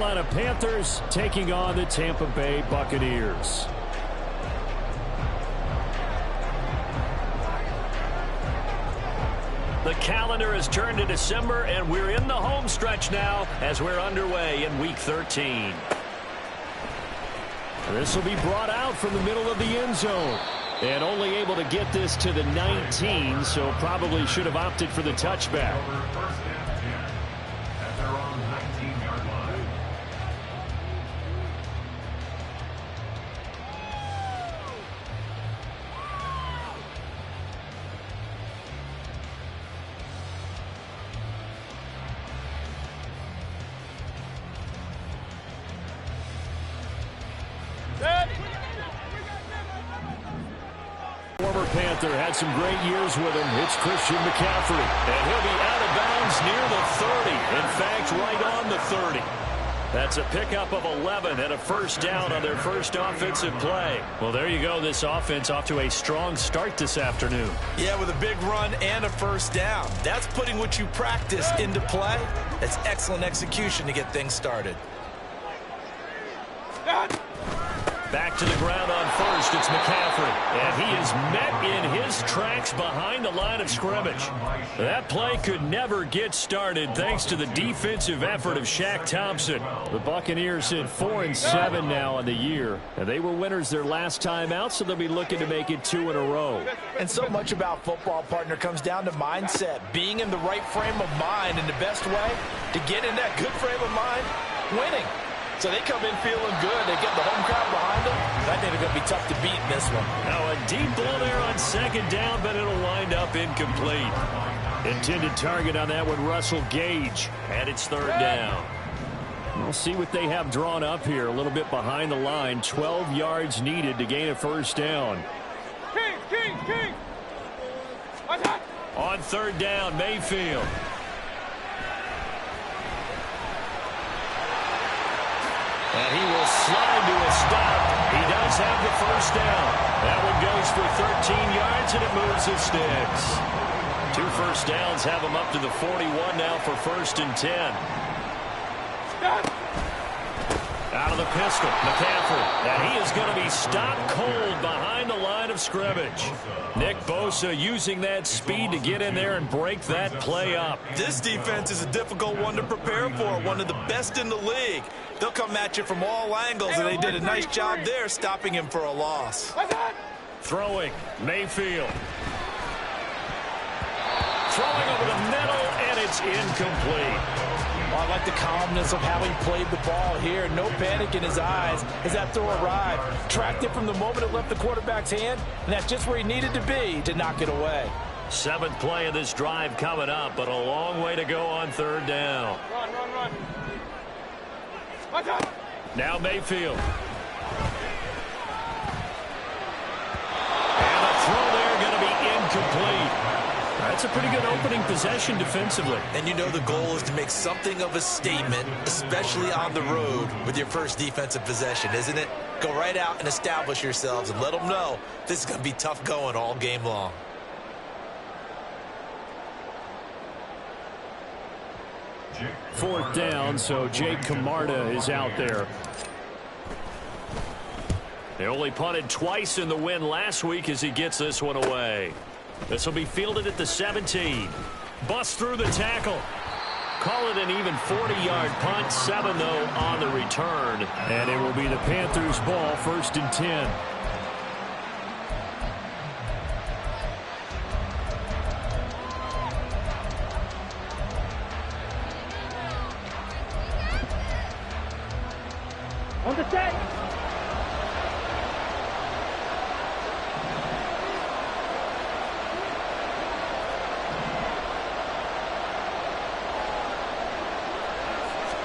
Carolina Panthers taking on the Tampa Bay Buccaneers. The calendar has turned to December, and we're in the home stretch now as we're underway in Week 13. This will be brought out from the middle of the end zone. And only able to get this to the 19, so probably should have opted for the touchback. Former Panther had some great years with him. It's Christian McCaffrey. And he'll be out of bounds near the 30. In fact, right on the 30. That's a pickup of 11 and a first down on their first offensive play. Well, there you go. This offense off to a strong start this afternoon. Yeah, with a big run and a first down. That's putting what you practice into play. That's excellent execution to get things started. Back to the ground on first, it's McCaffrey. And he is met in his tracks behind the line of scrimmage. That play could never get started thanks to the defensive effort of Shaq Thompson. The Buccaneers sit 4-7 now on the year. And they were winners their last time out, so they'll be looking to make it 2 in a row. And so much about football, partner, comes down to mindset. Being in the right frame of mind, and the best way to get in that good frame of mind, winning. So they come in feeling good. They get the home crowd behind them. I think they're going to be tough to beat in this one. Now a deep ball there on second down, but it'll wind up incomplete. Intended target on that one, Russell Gage. And it's third down. We'll see what they have drawn up here. A little bit behind the line. 12 yards needed to gain a first down. King. On third down, Mayfield. And he will slide to a stop. He does have the first down. That one goes for 13 yards, and it moves the sticks. 2 first downs have him up to the 41 now for 1st and 10. Out of the pistol, McCaffrey. And he is going to be stopped cold behind the line of scrimmage. Nick Bosa using that speed to get in there and break that play up. This defense is a difficult one to prepare for, one of the best in the league. They'll come at you from all angles, and they did a nice job there stopping him for a loss. Throwing, Mayfield. Throwing over the middle, and it's incomplete. Well, I like the calmness of how he played the ball here. No panic in his eyes as that throw arrived. Tracked it from the moment it left the quarterback's hand, and that's just where he needed to be to knock it away. 7th play of this drive coming up, but a long way to go on third down. Run. Now Mayfield. And the throw there going to be incomplete. That's a pretty good opening possession defensively. And you know the goal is to make something of a statement, especially on the road with your first defensive possession, isn't it? Go right out and establish yourselves and let them know this is going to be tough going all game long. Fourth down, so Jake Camarda is out there. They only punted twice in the win last week as he gets this one away. This will be fielded at the 17. Bust through the tackle. Call it an even 40-yard punt. 7, though, on the return. And it will be the Panthers' ball, 1st and 10. On the set.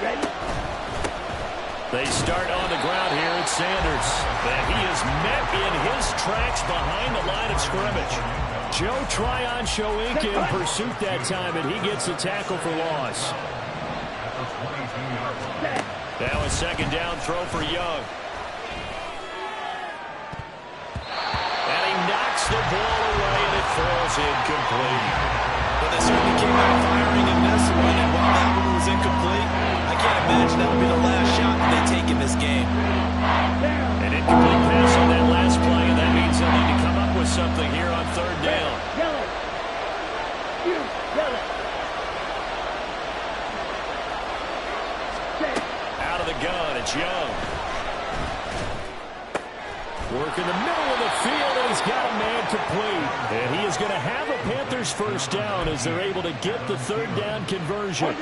Ready. They start on the ground here at Sanders. And he is met in his tracks behind the line of scrimmage. Joe Tryon-Shoyinka in pursuit that time, and he gets a tackle for loss. Now a second down throw for Young. And he knocks the ball away, and it falls incomplete. But they certainly came out firing in this one, and while that one was incomplete, I can't imagine that'll be the last shot that they take in this game. An incomplete pass on that last play, and that means they'll need to come up with something here on third down. Out of the gun, it's Young. Work in the middle of the field, and he's got a man complete. And he is going to have a Panthers first down as they're able to get the third down conversion.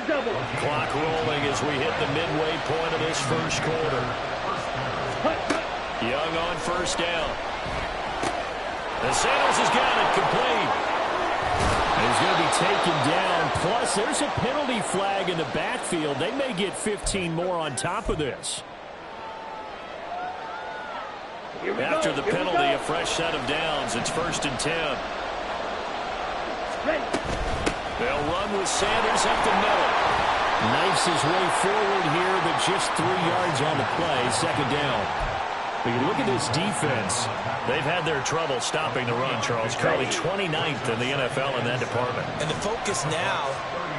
Clock rolling as we hit the midway point of this first quarter. Young on first down. And Sanders has got it complete. He's going to be taken down. Plus, there's a penalty flag in the backfield. They may get 15 more on top of this. After the penalty, a fresh set of downs. It's 1st and 10. They'll run with Sanders up the middle. Knifes his way forward here, but just 3 yards on the play. 2nd down. But you look at this defense. They've had their trouble stopping the run, Charles. Currently 29th in the NFL in that department. And the focus now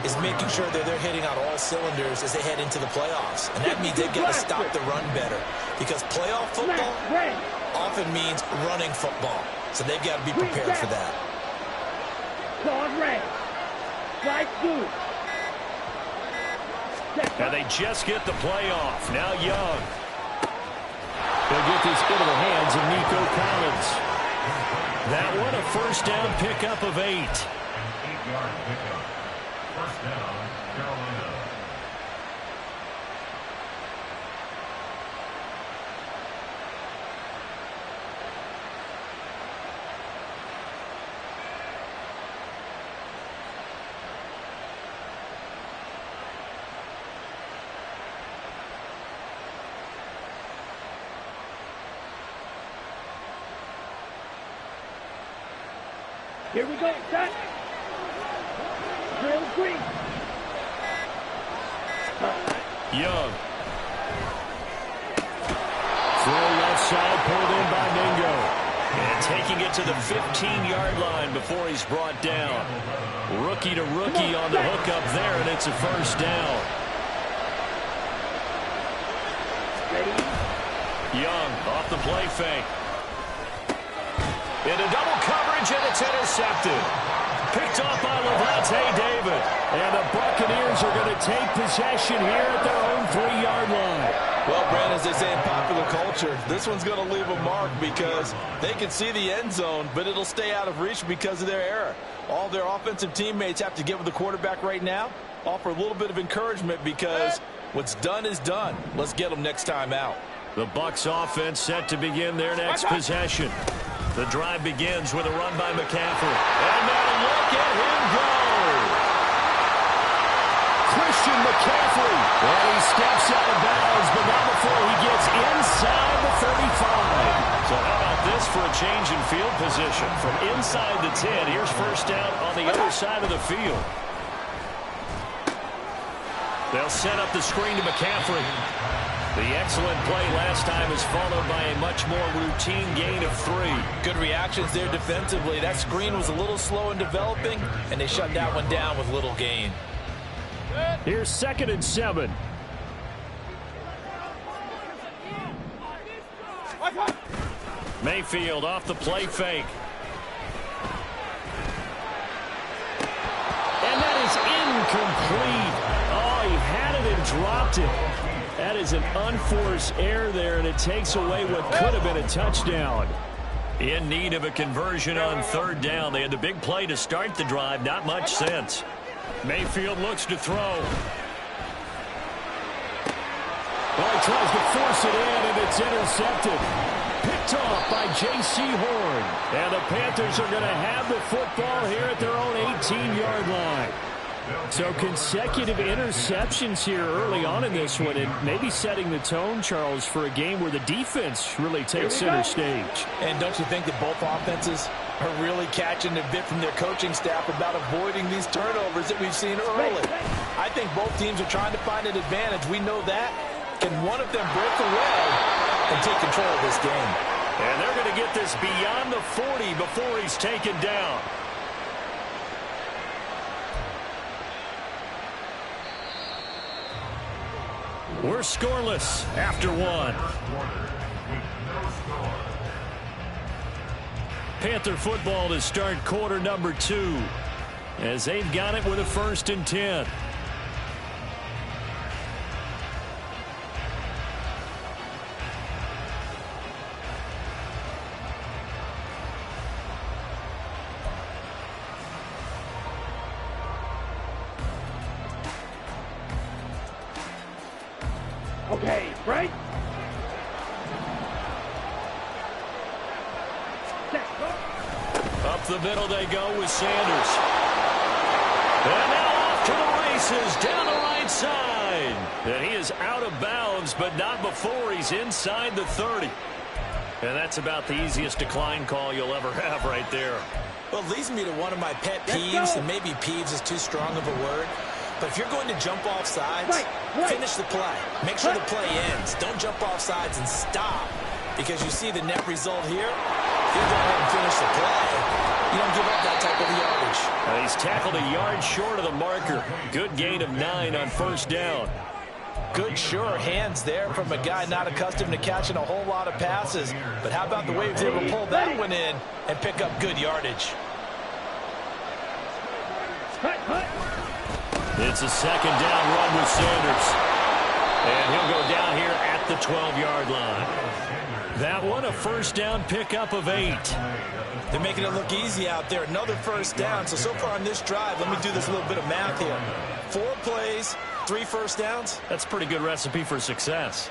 is making sure that they're hitting on all cylinders as they head into the playoffs. And that means they've got to stop the run better. Because playoff football often means running football. So they've got to be prepared for that. And they just get the play off. Now Young. They'll get this into the hands of Nico Collins. That one a first down pickup of 8. 8-yard pickup. First down, Carolina. Here we go, set. Drill green. Young. Throw left side, pulled in by Mingo. And taking it to the 15-yard line before he's brought down. Rookie to rookie on the hookup there, and it's a first down. Young off the play fake. Into double coverage, and it's intercepted. Picked off by Levante David. And the Buccaneers are going to take possession here at their own 3-yard line. Well, Brandon, as they say in popular culture, this one's going to leave a mark because they can see the end zone, but it'll stay out of reach because of their error. All their offensive teammates have to give the quarterback right now, offer a little bit of encouragement because what's done is done. Let's get them next time out. The Bucs offense set to begin their next possession. The drive begins with a run by McCaffrey. And now look at him go. Christian McCaffrey. And he steps out of bounds, but not before he gets inside the 35. So how about this for a change in field position? From inside the 10, here's first down on the other side of the field. They'll set up the screen to McCaffrey. The excellent play last time is followed by a much more routine gain of 3. Good reactions there defensively. That screen was a little slow in developing, and they shut that one down with little gain. Here's 2nd and 7. Mayfield off the play fake. And that is incomplete. Oh, he had it and dropped it. That is an unforced error there, and it takes away what could have been a touchdown. In need of a conversion on 3rd down. They had the big play to start the drive. Not much sense. Mayfield looks to throw. Well, he tries to force it in, and it's intercepted. Picked off by J.C. Horn. And the Panthers are going to have the football here at their own 18-yard line. So consecutive interceptions here early on in this one, and maybe setting the tone, Charles, for a game where the defense really takes center stage. And don't you think that both offenses are really catching a bit from their coaching staff about avoiding these turnovers that we've seen early? I think both teams are trying to find an advantage. We know that. Can one of them break away and take control of this game? And they're going to get this beyond the 40 before he's taken down. We're scoreless after one. Panther football to start quarter number 2 as they've got it with a 1st and 10. Okay, right? Up the middle they go with Sanders. And now off to the races down the right side. And he is out of bounds, but not before he's inside the 30. And that's about the easiest decline call you'll ever have right there. Well, it leads me to one of my pet peeves, and maybe peeves is too strong of a word. But if you're going to jump off sides, finish the play. Make sure the play ends. Don't jump off sides and stop. Because you see the net result here. If you go ahead and finish the play, you don't give up that type of yardage. He's tackled a yard short of the marker. Good gain of 9 on 1st down. Good, sure hands there from a guy not accustomed to catching a whole lot of passes. But how about the way he was able to pull that one in and pick up good yardage? It's a 2nd down run with Sanders. And he'll go down here at the 12-yard line. That one a 1st down pickup of 8. They're making it look easy out there. Another 1st down. So far on this drive, let me do this little bit of math here. 4 plays, 3 1st downs. That's a pretty good recipe for success.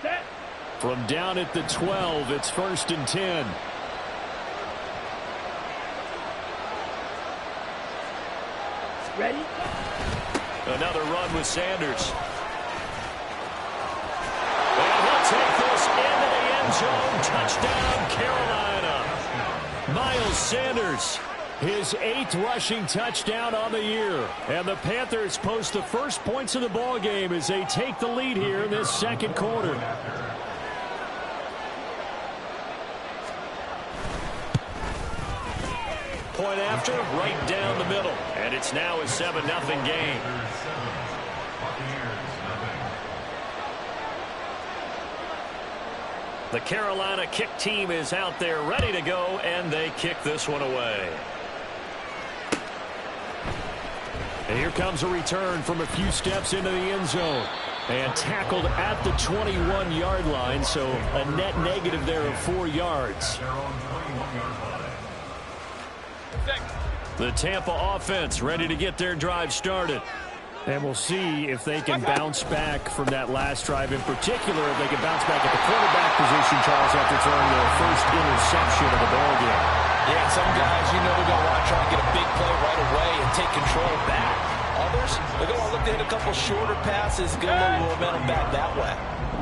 Set. From down at the 12, it's 1st and 10. Ready? Another run with Sanders. And he'll take this into the end zone. Touchdown, Carolina. Miles Sanders, his 8th rushing touchdown on the year. And the Panthers post the first points of the ball game as they take the lead here in this 2nd quarter. Point after, right down the middle. And it's now a 7-0 game. The Carolina kick team is out there ready to go, and they kick this one away. And here comes a return from a few steps into the end zone. And tackled at the 21-yard line, so a net negative there of 4 yards. The Tampa offense ready to get their drive started. And we'll see if they can bounce back from that last drive. In particular, if they can bounce back at the quarterback position, Charles, after throwing their first interception of the ballgame. Yeah, some guys, you know, they're going to want to try and get a big play right away and take control back. Others, they're going to look to hit a couple shorter passes, get a little momentum back that way.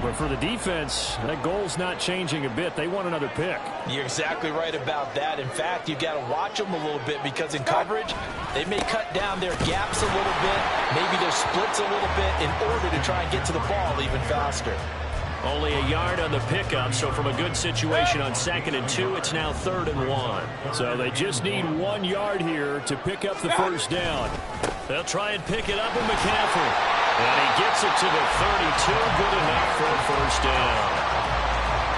But for the defense, that goal's not changing a bit. They want another pick. You're exactly right about that. In fact, you've got to watch them a little bit because in coverage, they may cut down their gaps a little bit, maybe their splits a little bit in order to try and get to the ball even faster. Only a yard on the pickup, so from a good situation on 2nd and 2, it's now 3rd and 1. So they just need 1 yard here to pick up the 1st down. They'll try and pick it up with McCaffrey. And he gets it to the 32, good enough for a 1st down.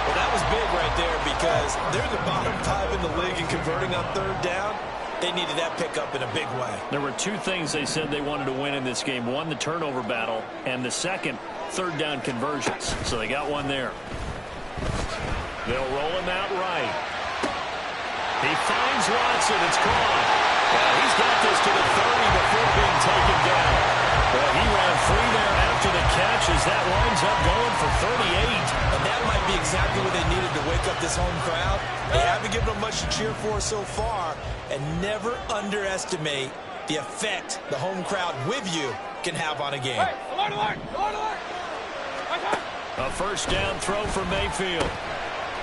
Well, that was big right there because they're the bottom 5 in the league in converting on 3rd down. They needed that pickup in a big way. There were 2 things they said they wanted to win in this game. One, the turnover battle, and the second, 3rd down conversions. So they got one there. They'll roll him out right. He finds Watson. It's caught. He's got this to the 30 before being taken down. Well, he ran free there after the catch as that winds up going for 38. And that might be exactly what they needed to wake up this home crowd. They haven't given them much to cheer for so far. And never underestimate the effect the home crowd with you can have on a game. Hey, alert, alert, alert, alert. A 1st down throw from Mayfield.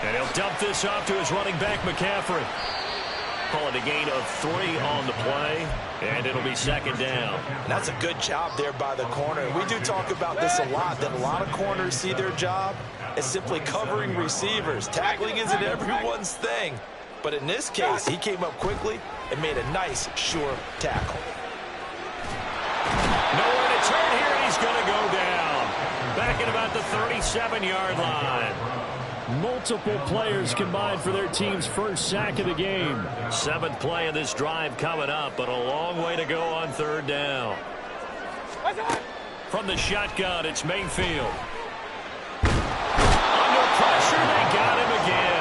And he'll dump this off to his running back, McCaffrey. Call it a gain of 3 on the play, and it'll be 2nd down. And that's a good job there by the corner. We do talk about this a lot, that a lot of corners see their job as simply covering receivers. Tackling isn't everyone's thing. But in this case, he came up quickly and made a nice, sure tackle. Nowhere to turn here, and he's going to go down. Back at about the 37-yard line. Multiple players combined for their team's first sack of the game. 7th play of this drive coming up, but a long way to go on 3rd down. From the shotgun, it's Mayfield. Under pressure, they got him again.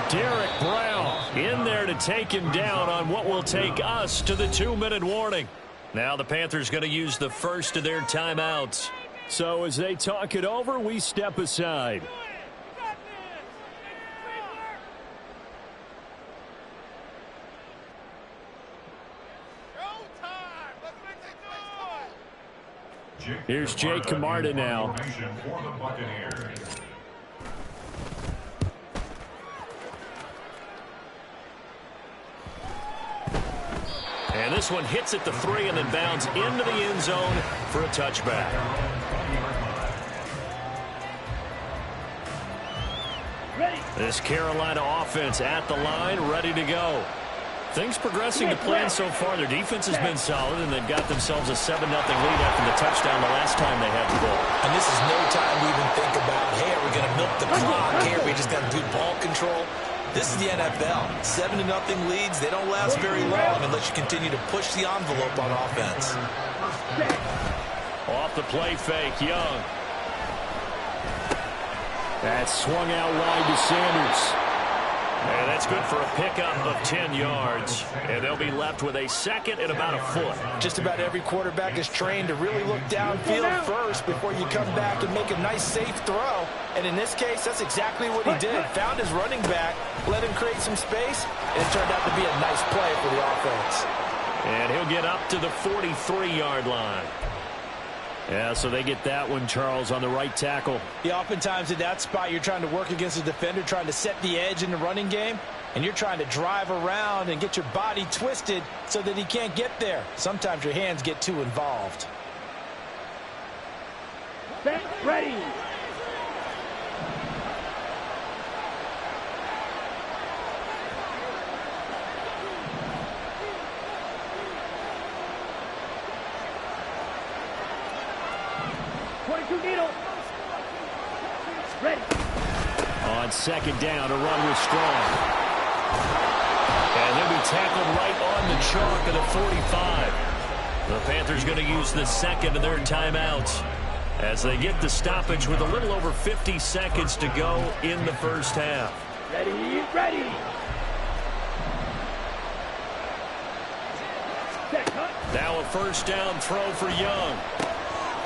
Derek Brown in there to take him down on what will take us to the 2-minute warning. Now the Panthers going to use the first of their timeouts. So as they talk it over, we step aside. Here's Jake Camarda now. And this one hits at the 3 and then bounds into the end zone for a touchback. This Carolina offense at the line, ready to go. Things progressing to plan so far. Their defense has been solid, and they've got themselves a 7-0 lead after the touchdown the last time they had the ball. And this is no time to even think about, hey, are we going to milk the clock? Hey, are we just going to do ball control? This is the NFL. 7-0 leads, they don't last very long unless you continue to push the envelope on offense. Off the play fake, Young. That swung out wide to Sanders. And that's good for a pickup of 10 yards. And they'll be left with a 2nd and about a foot. Just about every quarterback is trained to really look downfield first before you come back and make a nice, safe throw. And in this case, that's exactly what he did. Found his running back, let him create some space, and it turned out to be a nice play for the offense. And he'll get up to the 43-yard line. Yeah, so they get that one, Charles, on the right tackle. Yeah, oftentimes in that spot, you're trying to work against a defender, trying to set the edge in the running game, and you're trying to drive around and get your body twisted so that he can't get there. Sometimes your hands get too involved. Set, ready. Ready. On 2nd down, a run with Strong. And he'll be tackled right on the chalk of the 45. The Panthers going to use the 2nd of their timeouts as they get the stoppage with a little over 50 seconds to go in the first half. Ready, ready. Now a 1st down throw for Young.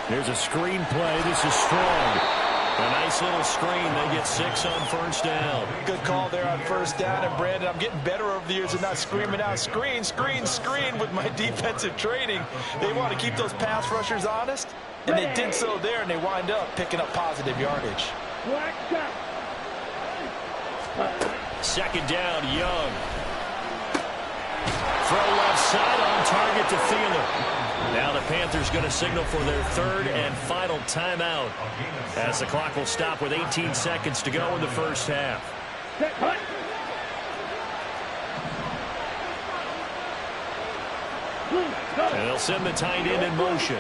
There's a screen play. This is Strong. A nice little screen. They get 6 on 1st down. Good call there on 1st down. And, Brandon, I'm getting better over the years and not screaming out, screen, screen, screen with my defensive training. They want to keep those pass rushers honest, and they did so there, and they wind up picking up positive yardage. 2nd down, Young. Throw left side on target to Thielen. Now the Panthers going to signal for their 3rd and final timeout as the clock will stop with 18 seconds to go in the first half. And they'll send the tight end in motion.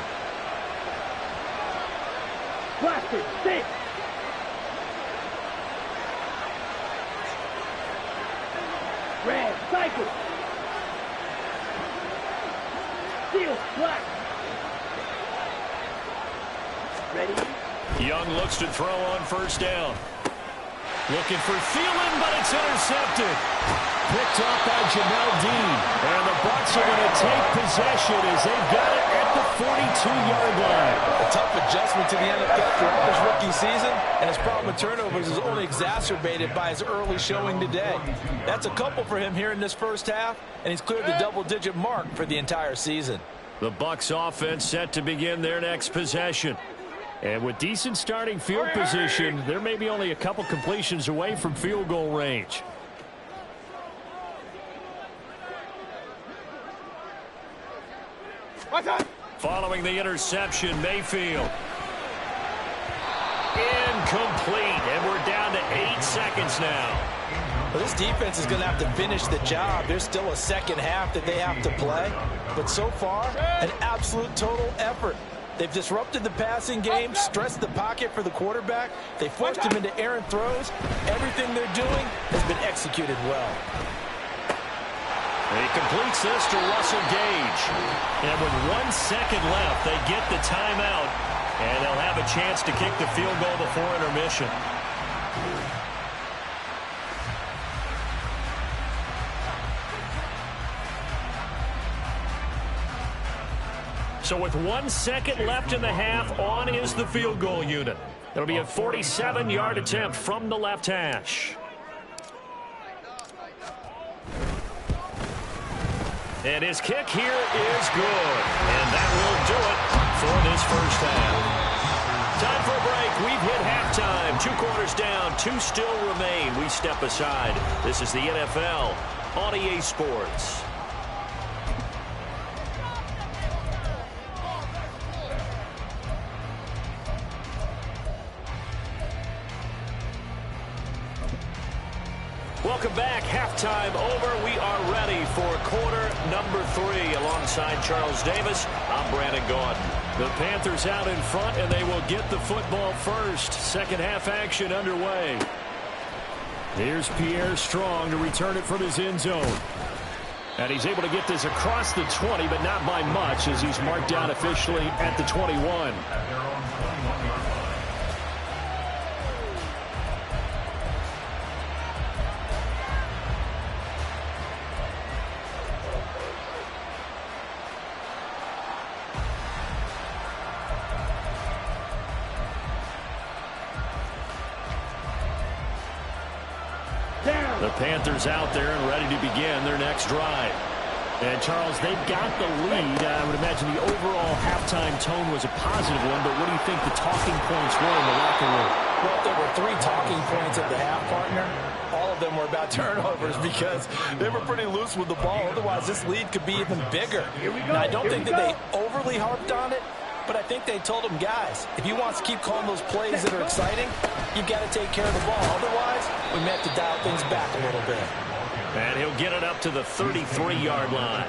Red, cycle. Black. Ready. Young looks to throw on 1st down. Looking for Thielen, but it's intercepted. Picked off by Jamel Dean. And the Bucs are going to take possession as they've got it at the 42-yard line. A tough adjustment to the NFL throughout his rookie season, and his problem with turnovers is only exacerbated by his early showing today. That's a couple for him here in this first half, and he's cleared the double-digit mark for the entire season. The Bucs offense set to begin their next possession. And with decent starting field position, they're maybe only a couple completions away from field goal range. Following the interception, Mayfield. Incomplete, and we're down to 8 seconds now. Well, this defense is going to have to finish the job. There's still a second half that they have to play. But so far, an absolute total effort. They've disrupted the passing game, stressed the pocket for the quarterback. They forced him into errant throws. Everything they're doing has been executed well. He completes this to Russell Gage. And with 1 second left, they get the timeout. And they'll have a chance to kick the field goal before intermission. So with 1 second left in the half, on is the field goal unit. It'll be a 47-yard attempt from the left hash. And his kick here is good. And that will do it for this first half. Time for a break. We've hit halftime. 2 quarters down. 2 still remain. We step aside. This is the NFL on EA Sports. Welcome back. Halftime over. We are ready for quarter number 3. Alongside Charles Davis, I'm Brandon Gaudin. The Panthers out in front, and they will get the football first. Second half action underway. Here's Pierre Strong to return it from his end zone. And he's able to get this across the 20, but not by much, as he's marked down officially at the 21. The Panthers out there and ready to begin their next drive. And, Charles, they've got the lead. I would imagine the overall halftime tone was a positive one, but what do you think the talking points were in the locker room? Well, there were 3 talking points at the half, partner. All of them were about turnovers because they were pretty loose with the ball. Otherwise, this lead could be even bigger. Now, I don't think that they overly harped on it, but I think they told them, guys, if you want to keep calling those plays that are exciting, you've got to take care of the ball. Otherwise, we may have to dial things back a little bit. And he'll get it up to the 33-yard line.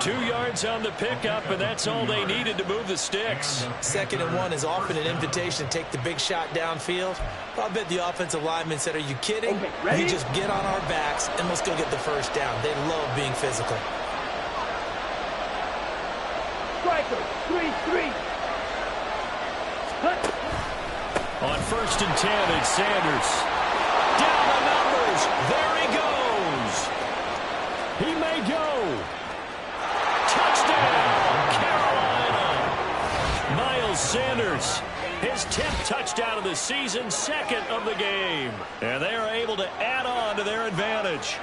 2 yards on the pickup, and that's all they needed to move the sticks. 2nd and 1 is often an invitation to take the big shot downfield. But I bet the offensive lineman said, are you kidding? You just get on our backs, and let's go get the first down. They love being physical. Striker, 3-3. On 1st and 10, it's Sanders. Down the numbers. There he goes. He may go. Touchdown, Carolina. Miles Sanders, his 10th touchdown of the season, 2nd of the game. And they are able to add on to their advantage.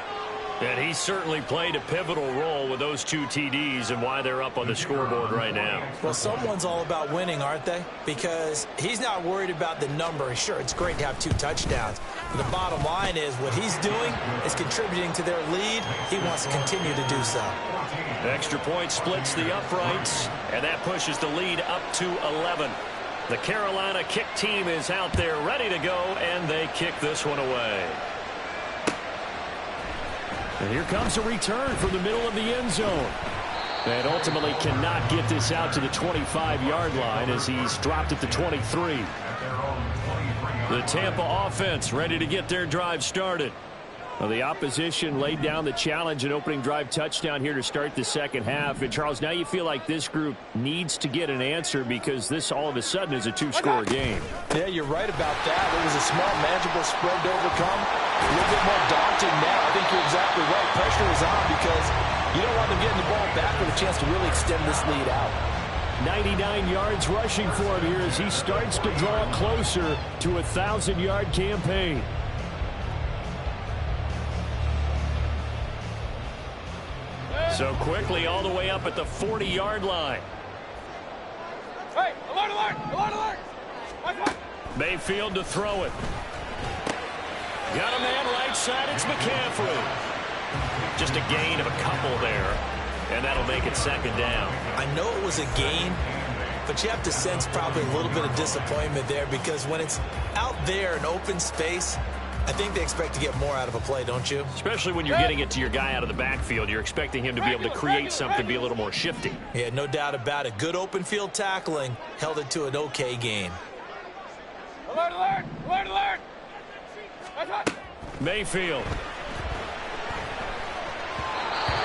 And he certainly played a pivotal role with those 2 TDs and why they're up on the scoreboard right now. Well, someone's all about winning, aren't they? Because he's not worried about the number. Sure, it's great to have 2 touchdowns. But the bottom line is what he's doing is contributing to their lead. He wants to continue to do so. Extra point splits the uprights, and that pushes the lead up to 11. The Carolina kick team is out there ready to go, and they kick this one away. And here comes a return from the middle of the end zone. And ultimately cannot get this out to the 25-yard line as he's dropped at the 23. The Tampa offense ready to get their drive started. Well, the opposition laid down the challenge and opening drive touchdown here to start the second half. And, Charles, now you feel like this group needs to get an answer because this all of a sudden is a 2-score game. Yeah, you're right about that. It was a small, manageable spread to overcome. A little bit more daunting now. I think you're exactly right. Pressure is on because you don't want them getting the ball back with a chance to really extend this lead out. 99 yards rushing for him here as he starts to draw closer to a 1,000-yard campaign. So quickly all the way up at the 40-yard line. Hey, alert, alert, alert, alert. Mayfield to throw it. Got a man right side. It's McCaffrey. Just a gain of a couple there, and that'll make it 2nd down. I know it was a gain, but you have to sense probably a little bit of disappointment there because when it's out there in open space I think they expect to get more out of a play, don't you? Especially when you're getting it to your guy out of the backfield. You're expecting him to be able to create something, be a little more shifty. Yeah, no doubt about it. Good open field tackling held it to an okay gain. Alert, alert! Alert, alert! Mayfield.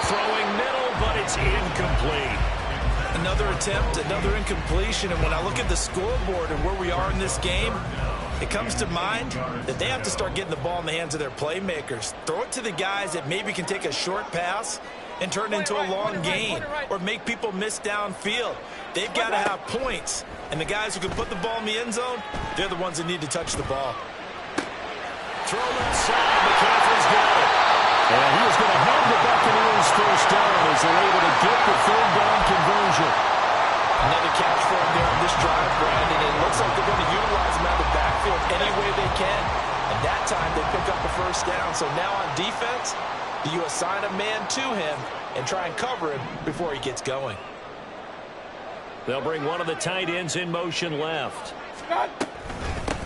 Throwing middle, but it's incomplete. Another attempt, another incompletion, and when I look at the scoreboard and where we are in this game, it comes to mind that they have to start getting the ball in the hands of their playmakers. Throw it to the guys that maybe can take a short pass and turn it into a long gain or make people miss downfield. They've got to have points, and the guys who can put the ball in the end zone, they're the ones that need to touch the ball. Throw left side, McCaffrey's got it. And he is going to have the Buccaneers first down as they're able to get the third down conversion. Another catch for him there on this drive, Brandon. It looks like they're going to utilize him out of the backfield any way they can. And that time they pick up the first down. So now on defense, do you assign a man to him and try and cover him before he gets going? They'll bring one of the tight ends in motion left.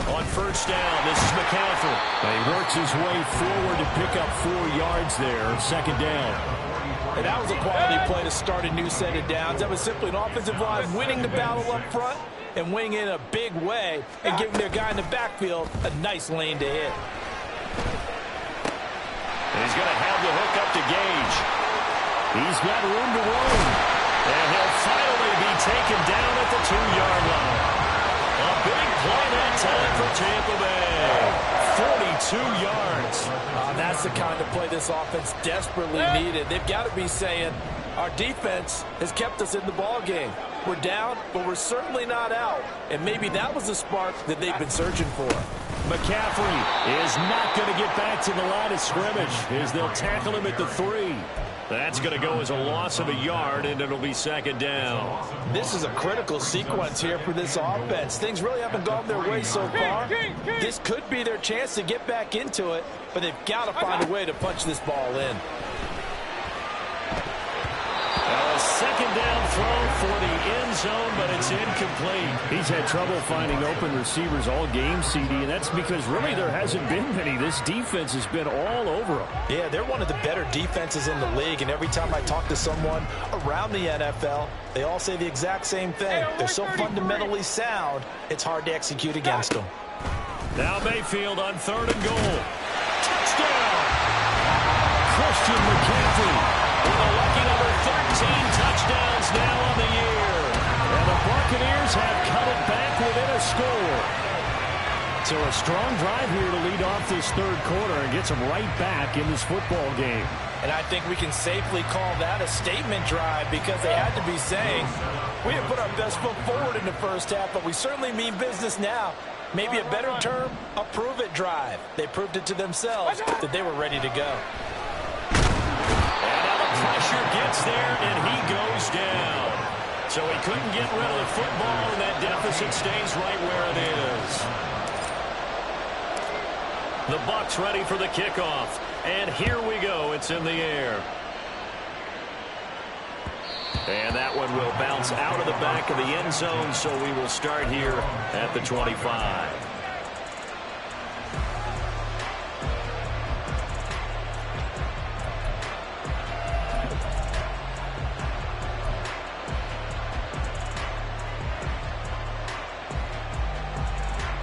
On first down, this is McCaffrey. He works his way forward to pick up 4 yards there, second down. And that was a quality play to start a new set of downs. That was simply an offensive line winning the battle up front and winning in a big way and giving their guy in the backfield a nice lane to hit. And he's going to have the hook up to Gage. He's got room to roam. And he'll finally be taken down at the 2-yard line. A big play that time for Tampa Bay. 42 yards. That's the kind of play this offense desperately needed. They've got to be saying, our defense has kept us in the ball game. We're down, but we're certainly not out. And maybe that was the spark that they've been searching for. McCaffrey is not going to get back to the line of scrimmage as they'll tackle him at the 3. That's going to go as a loss of a yard, and it'll be second down. This is a critical sequence here for this offense. Things really haven't gone their way so far. This could be their chance to get back into it, but they've got to find a way to punch this ball in. A second down throw for the end zone, but it's incomplete. He's had trouble finding open receivers all game, CD, and that's because really there hasn't been many. This defense has been all over them. Yeah, they're one of the better defenses in the league, and every time I talk to someone around the NFL, they all say the exact same thing. They're so fundamentally sound, it's hard to execute against them. Now Mayfield on 3rd and goal. Touchdown! Christian McCaffrey with a lucky number 13 touchdowns now on the year. And the Buccaneers have cut it back within a score. So a strong drive here to lead off this third quarter and gets them right back in this football game. And I think we can safely call that a statement drive because they had to be saying, we have put our best foot forward in the first half, but we certainly mean business now. Maybe a better term, a prove-it drive. They proved it to themselves that they were ready to go. And now the pressure gets there, and he goes down. So he couldn't get rid of the football, and that deficit stays right where it is. The Bucs ready for the kickoff. And here we go. It's in the air. And that one will bounce out of the back of the end zone, so we will start here at the 25.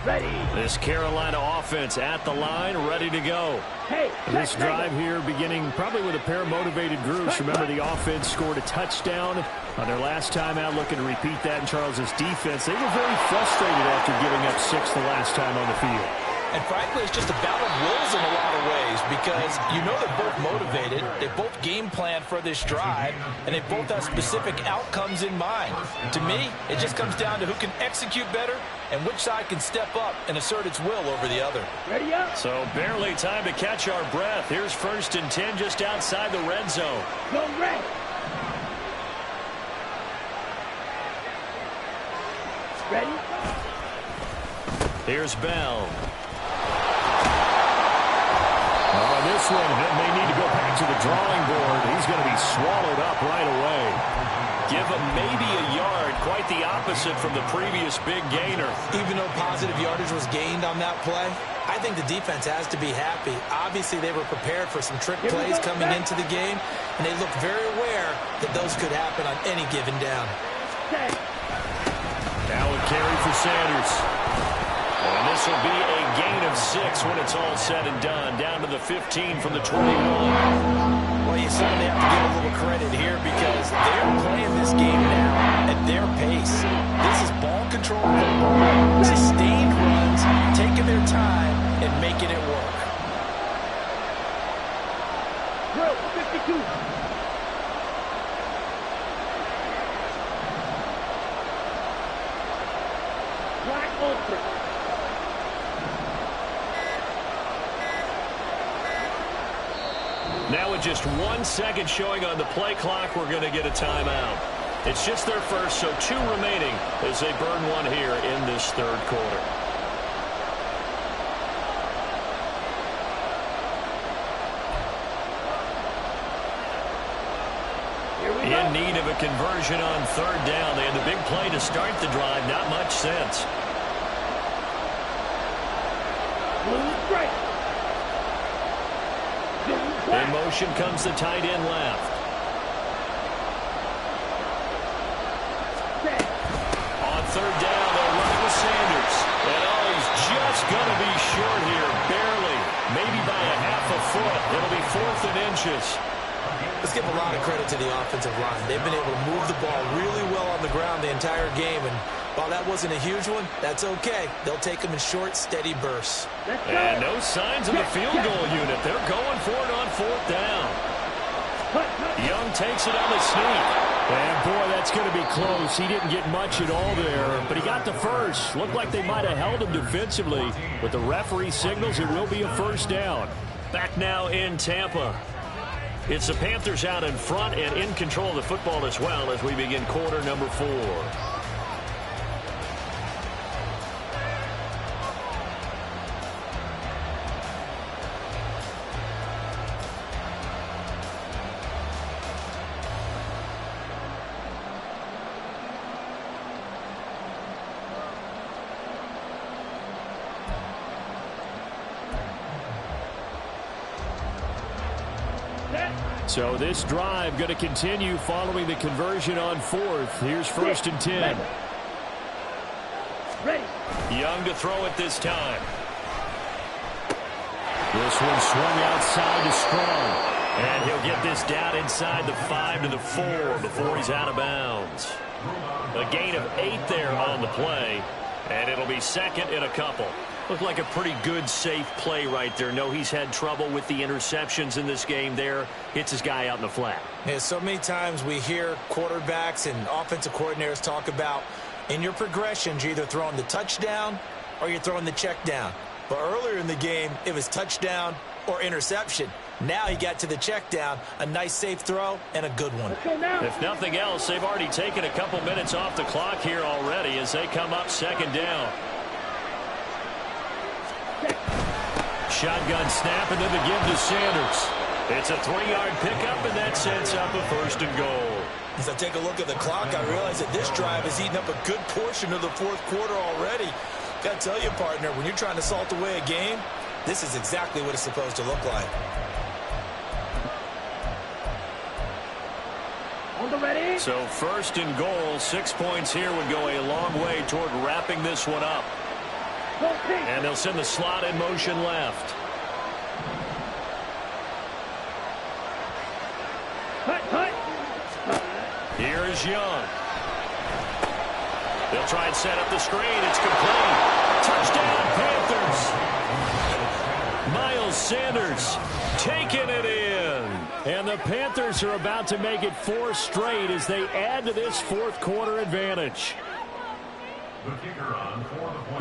Ready. This Carolina offense at the line, ready to go. Hey, This drive here beginning probably with a pair of motivated groups. Remember, the offense scored a touchdown on their last time out, looking to repeat that in Charles's defense. They were very frustrated after giving up 6 the last time on the field. And frankly, it's just a battle of wills in a lot of ways because you know they're both motivated, they both game plan for this drive, and they both have specific outcomes in mind. To me, it just comes down to who can execute better and which side can step up and assert its will over the other. Ready up. So barely time to catch our breath. Here's 1st and 10 just outside the red zone. Go red. Ready. Here's Bell. This one may need to go back to the drawing board. He's going to be swallowed up right away. Give him maybe a yard. Quite the opposite from the previous big gainer. Even though positive yardage was gained on that play, I think the defense has to be happy. Obviously, they were prepared for some trick plays coming into the game, and they look very aware that those could happen on any given down. Now a carry for Sanders. And this will be a gain of 6 when it's all said and done. Down to the 15 from the 21. Well, you certainly have to give a little credit here because they're playing this game now at their pace. This is ball control football, sustained runs, taking their time and making it work. Drill 52. Black ultra. Now with just 1 second showing on the play clock, we're going to get a timeout. It's just their first, so 2 remaining as they burn one here in this third quarter. In need of a conversion on third down. They had the big play to start the drive. Not much sense. In motion comes the tight end left. On third down, they'll run it with Sanders. And he's just going to be short here, barely. Maybe by a half a foot. It'll be 4th and inches. Let's give a lot of credit to the offensive line. They've been able to move the ball really well on the ground the entire game. And while that wasn't a huge one, that's okay. They'll take them in short, steady bursts. And no signs of the field goal unit. They're going for it on 4th down. Young takes it on the sneak. And, boy, that's going to be close. He didn't get much at all there, but he got the first. Looked like they might have held him defensively, but the referee signals it will be a first down. Back now in Tampa. It's the Panthers out in front and in control of the football as well as we begin quarter number 4. So this drive going to continue following the conversion on 4th. Here's 1st and 10. Ready. Young to throw it this time. This one swung outside to Strong. And he'll get this down inside the 5 to the 4 before he's out of bounds. A gain of 8 there on the play. And it'll be 2nd and a couple. Looked like a pretty good, safe play right there. No, he's had trouble with the interceptions in this game there. Hits his guy out in the flat. Yeah, so many times we hear quarterbacks and offensive coordinators talk about in your progressions, you're either throwing the touchdown or you're throwing the check down. But earlier in the game, it was touchdown or interception. Now he got to the check down, a nice safe throw, and a good one. If nothing else, they've already taken a couple minutes off the clock here already as they come up 2nd down. Shotgun snap and then the give to Sanders. It's a 3-yard pickup, and that sets up a 1st and goal. As I take a look at the clock, I realize that this drive has eaten up a good portion of the 4th quarter already. Got to tell you, partner, when you're trying to salt away a game, this is exactly what it's supposed to look like. On the ready. So 1st and goal, 6 points here would go a long way toward wrapping this one up. And they'll send the slot in motion left. Here is Young. They'll try and set up the screen. It's complete. Touchdown, Panthers. Miles Sanders taking it in. And the Panthers are about to make it 4 straight as they add to this 4th quarter advantage.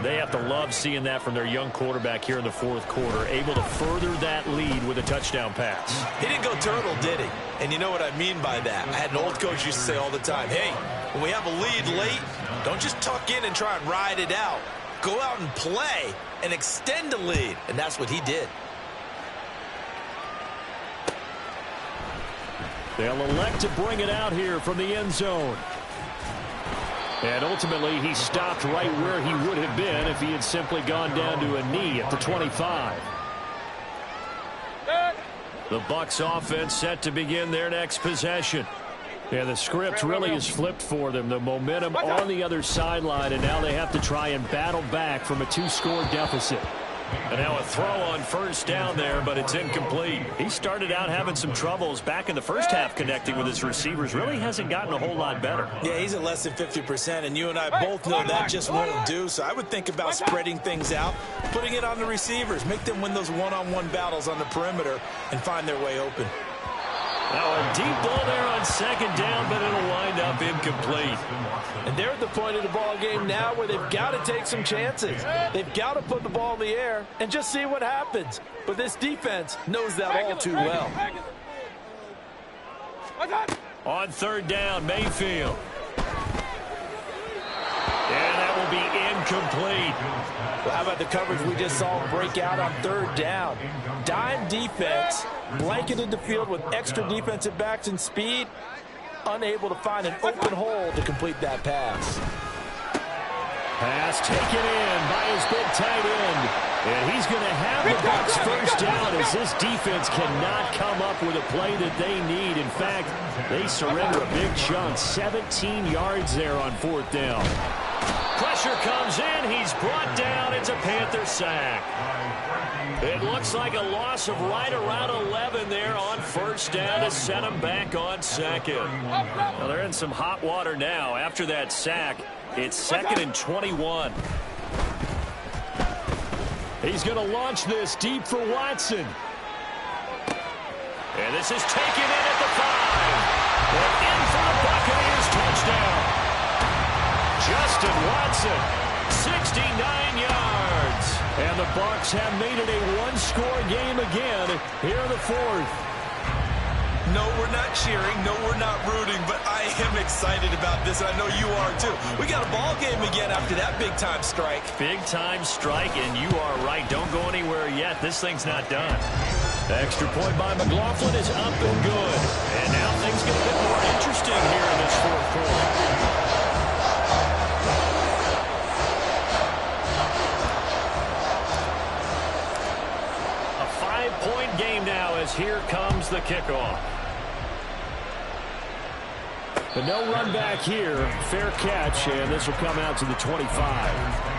They have to love seeing that from their young quarterback here in the 4th quarter, able to further that lead with a touchdown pass. He didn't go turtle, did he? And you know what I mean by that. I had an old coach used to say all the time, hey, when we have a lead late, don't just tuck in and try and ride it out. Go out and play and extend the lead. And that's what he did. They'll elect to bring it out here from the end zone. And ultimately, he stopped right where he would have been if he had simply gone down to a knee at the 25. The Bucs offense set to begin their next possession. Yeah, the script really has flipped for them. The momentum on the other sideline, and now they have to try and battle back from a 2-score deficit. And now a throw on first down there, but it's incomplete. He started out having some troubles back in the first half connecting with his receivers. Really hasn't gotten a whole lot better. Yeah, he's at less than 50%, and you and I both know that just won't do. So I would think about spreading things out, putting it on the receivers, make them win those one-on-one battles on the perimeter and find their way open. Now a deep ball there on second down, but it'll wind up incomplete. And they're at the point of the ball game now where they've got to take some chances. They've got to put the ball in the air and just see what happens. But this defense knows that all too well. On third down, Mayfield. And that will be incomplete. Well, how about the coverage we just saw break out on third down? Dime defense, blanketed the field with extra defensive backs and speed, unable to find an open hole to complete that pass. Pass taken in by his big tight end. And he's going to have the Bucs first down as this defense cannot come up with a play that they need. In fact, they surrender a big chunk, 17 yards there on fourth down. Pressure comes in. He's brought down. It's a Panther sack. It looks like a loss of right around 11 there on first down to set him back on second. Well, they're in some hot water now. After that sack, it's 2nd and 21. He's going to launch this deep for Watson. And this is taken in at the 5. And in for the Buccaneers touchdown. Justin Watson, 69 yards. And the Bucs have made it a one-score game again here in the fourth. No, we're not cheering. No, we're not rooting. But I am excited about this, and I know you are too. We got a ball game again after that big-time strike. Big-time strike, and you are right. Don't go anywhere yet. This thing's not done. Extra point by McLaughlin is up and good. And now things get a bit more interesting here in this fourth quarter. Point game now as here comes the kickoff. But no run back here. Fair catch, and this will come out to the 25.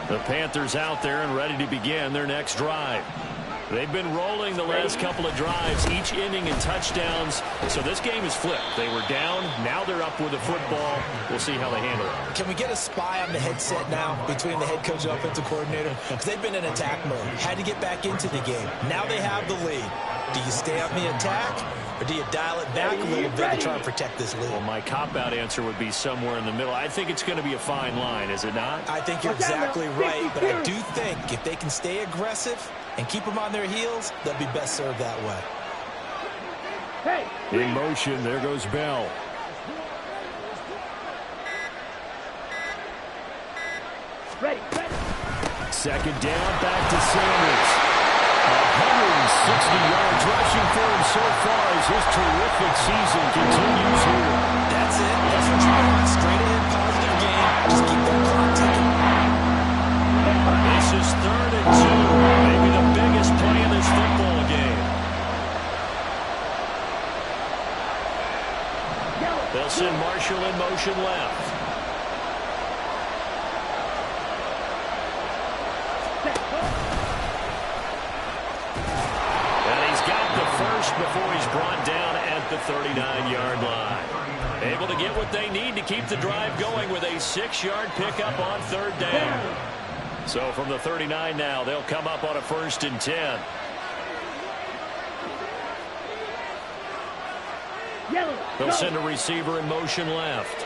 The Panthers out there and ready to begin their next drive. They've been rolling the last couple of drives, each inning in touchdowns. So this game is flipped. They were down. Now they're up with the football. We'll see how they handle it. Can we get a spy on the headset now between the head coach and offensive coordinator? Because they've been in attack mode. Had to get back into the game. Now they have the lead. Do you stay on the attack, or do you dial it back a little bit to try and protect this lead? Well, my cop-out answer would be somewhere in the middle. I think it's going to be a fine line, is it not? I think you're exactly right, but I do think if they can stay aggressive and keep them on their heels, they'll be best served that way. In motion, there goes Bell. Ready. Second down, back to Sanders. 160 yards rushing for him so far as his terrific season continues here. That's it. That's what you want. Straight ahead, positive game. Just keep that clock ticking. This is 3rd and 2. Maybe the biggest play in this football game. They'll send Marshall in motion left. Before he's brought down at the 39-yard line. Able to get what they need to keep the drive going with a 6-yard pickup on 3rd down. So from the 39 now, they'll come up on a 1st and 10. They'll send a receiver in motion left.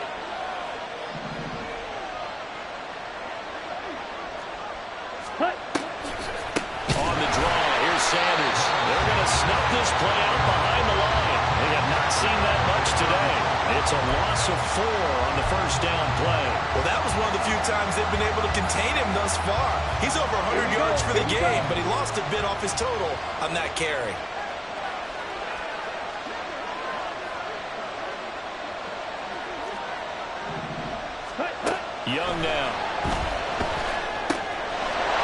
On the draw, here's Sanders. They're this play out behind the line. They have not seen that much today. It's a loss of 4 on the first down play. Well, that was one of the few times they've been able to contain him thus far. He's over 100 yards for the game, but he lost a bit off his total on that carry. Young now.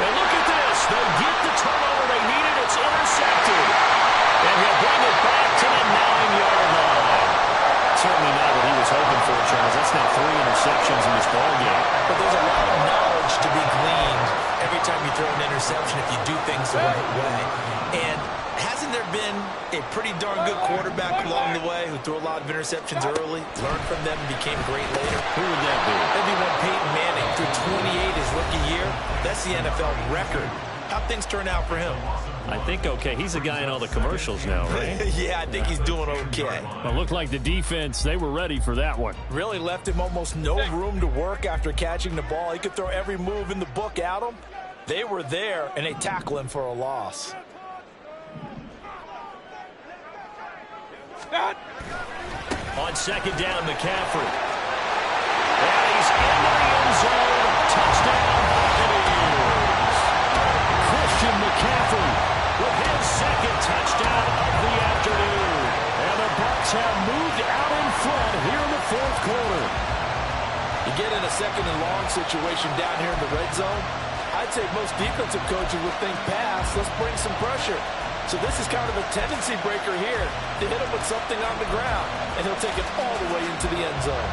And look at this. They get the turnover they needed. It's intercepted. And he'll bring it back to the 9-yard line. Certainly not what he was hoping for, Charles. That's now 3 interceptions in this ballgame. But there's a lot of knowledge to be gleaned every time you throw an interception if you do things the right way. And hasn't there been a pretty darn good quarterback along the way who threw a lot of interceptions early, learned from them, and became great later? Who would that be? That'd be one Peyton Manning threw 28 his rookie year. That's the NFL record. How'd things turn out for him? I think okay. He's the guy in all the commercials now, right? Yeah, I think he's doing okay. Well, it looked like the defense, they were ready for that one. Really left him almost no room to work after catching the ball. He could throw every move in the book at him. They were there, and they tackle him for a loss. On second down, McCaffrey. And he's into the end zone. Touchdown, Buccaneers. Christian McCaffrey with his second touchdown of the afternoon. And the Bucs have moved out in front here in the fourth quarter. You get in a second and long situation down here in the red zone, I'd say most defensive coaches would think pass. Let's bring some pressure. So this is kind of a tendency breaker here to hit him with something on the ground, and he'll take it all the way into the end zone.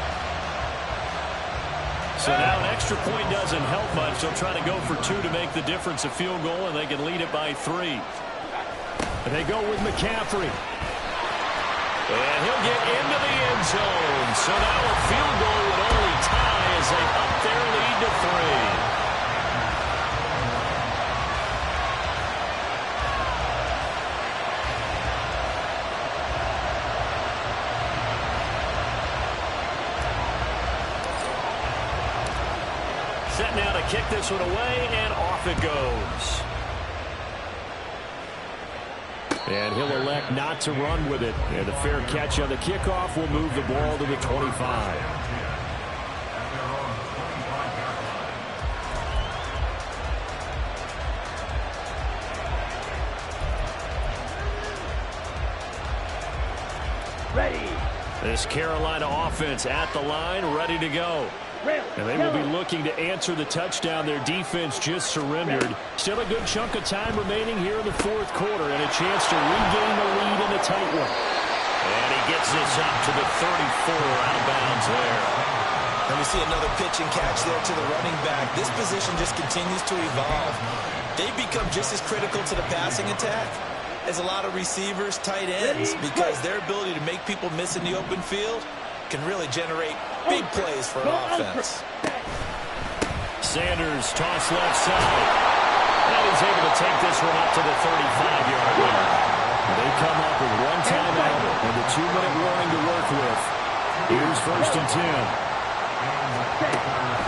So now an extra point doesn't help much. They'll try to go for 2 to make the difference a field goal, and they can lead it by 3. And they go with McCaffrey. And he'll get into the end zone. So now a field goal would only tie as they up their lead to 3. Set now to kick this one away, and off it goes. And he'll elect not to run with it. And the fair catch on the kickoff will move the ball to the 25. Ready. This Carolina offense at the line, ready to go. And they will be looking to answer the touchdown. Their defense just surrendered. Still a good chunk of time remaining here in the fourth quarter and a chance to regain the lead in a tight one. And he gets this up to the 34 out of bounds there. And we see another pitch and catch there to the running back. This position just continues to evolve. They become just as critical to the passing attack as a lot of receivers, tight ends, because their ability to make people miss in the open field can really generate big plays for an offense. Sanders toss left side. And he's able to take this one up to the 35-yard line. They come up with 1 timeout and a 2-minute warning to work with. Here's 1st and 10.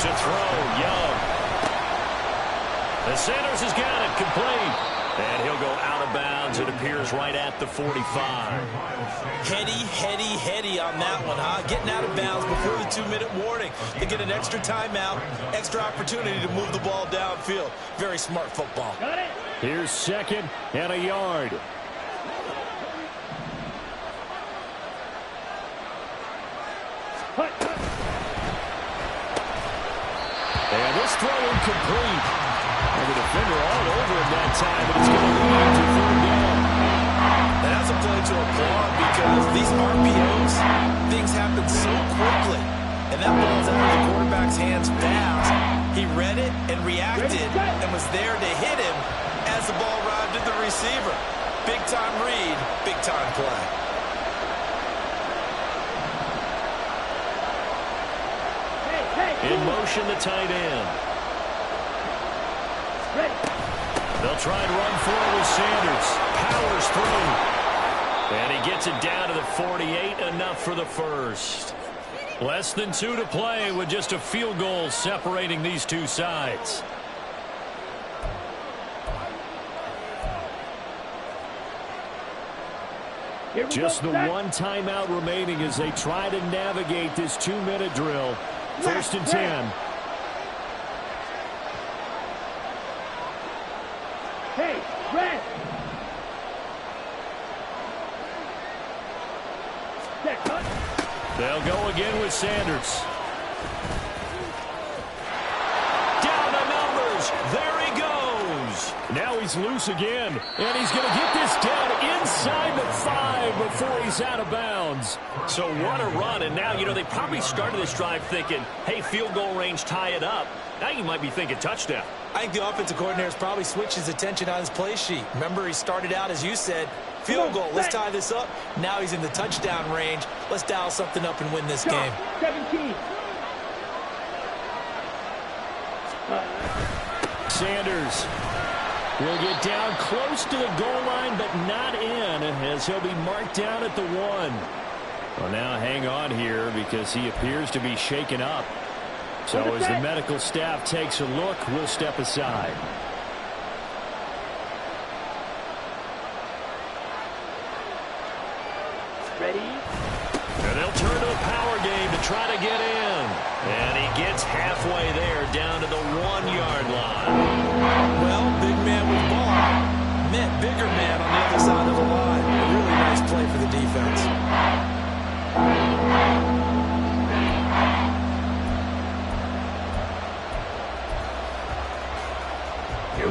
To throw, Young. And Sanders has got it, complete. And he'll go out of bounds. It appears right at the 45. Heady on that one, huh? Getting out of bounds before the 2-minute warning. They get an extra timeout, extra opportunity to move the ball downfield. Very smart football. Here's 2nd and a yard. And this throw incomplete. And the defender all over him that time, but it's going to lead to 3rd down. And that's a play to applaud because these RPOs, things happen so quickly. And that ball's out of the quarterback's hands fast. He read it and reacted and was there to hit him as the ball arrived at the receiver. Big-time read, big-time play. In motion, the tight end. They'll try and run for it with Sanders. Powers through. And he gets it down to the 48, enough for the first. Less than 2 to play with just a field goal separating these two sides. Here we Just go, the set. one timeout remaining as they try to navigate this 2-minute drill. First and 10. Hey, rest. Set, cut. They'll go again with Sanders. Down the numbers. There he goes. Now he's loose again, and he's going to get this down inside the 5 before he's out of bounds. So what a run, and now, they probably started this drive thinking, hey, field goal range, tie it up. Now you might be thinking touchdown. I think the offensive coordinator has probably switched his attention on his play sheet. Remember, he started out, as you said, field goal. Let's tie this up. Now he's in the touchdown range. Let's dial something up and win this game. 17. Sanders will get down close to the goal line, but not in, as he'll be marked down at the 1. Well, now hang on here because he appears to be shaken up. So as the medical staff takes a look, we'll step aside. Ready? And they'll turn to the power game to try to get in. And he gets halfway there, down to the 1-yard line. Well, big man with ball met bigger man on the other side of the line. A really nice play for the defense.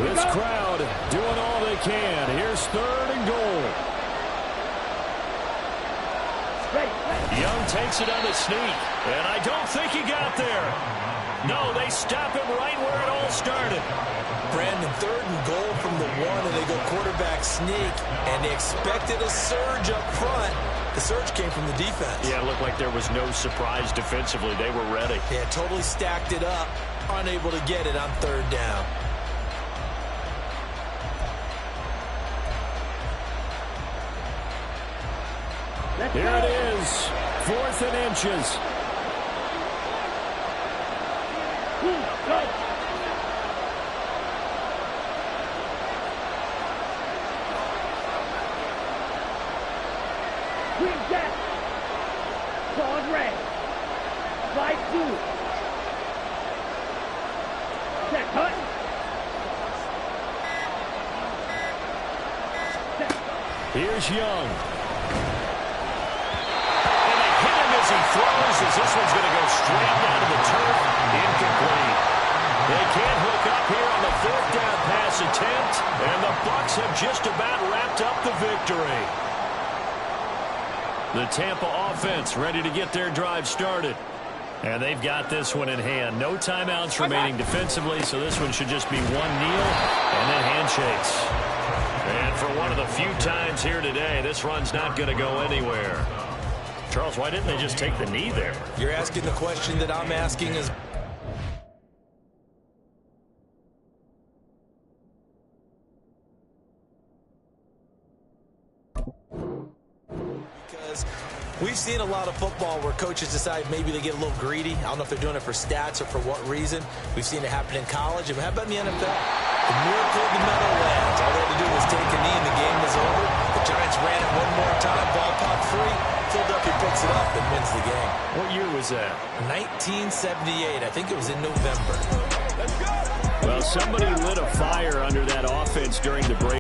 This crowd doing all they can. Here's 3rd and goal. Young takes it on the sneak, and I don't think he got there. No, they stop him right where it all started. Brandon, 3rd and goal from the 1, and they go quarterback sneak, and they expected a surge up front. The surge came from the defense. Yeah, it looked like there was no surprise defensively. They were ready. Yeah, totally stacked it up, unable to get it on 3rd down. Here it is, 4th and inches. Go. Green jet. Solid red. Slide 2. Set, cut. Set. Here's Young. He throws as this one's going to go straight down to the turf. Incomplete. They can't hook up here on the 4th down pass attempt, and the Bucs have just about wrapped up the victory. The Tampa offense ready to get their drive started. And they've got this one in hand. No timeouts remaining defensively, so this one should just be 1 kneel and then handshakes. And for one of the few times here today, this run's not going to go anywhere. Charles, why didn't they just take the knee there? You're asking the question that I'm asking is... Because we've seen a lot of football where coaches decide maybe they get a little greedy. I don't know if they're doing it for stats or for what reason. We've seen it happen in college. And how about in the NFL? The miracle of the Meadowlands. All they had to do was take a knee and the game was over. The Giants ran it one more time. Ball popped free. Philadelphia picks it up and wins the game. What year was that? 1978. I think it was in November. Well, somebody lit a fire under that offense during the break.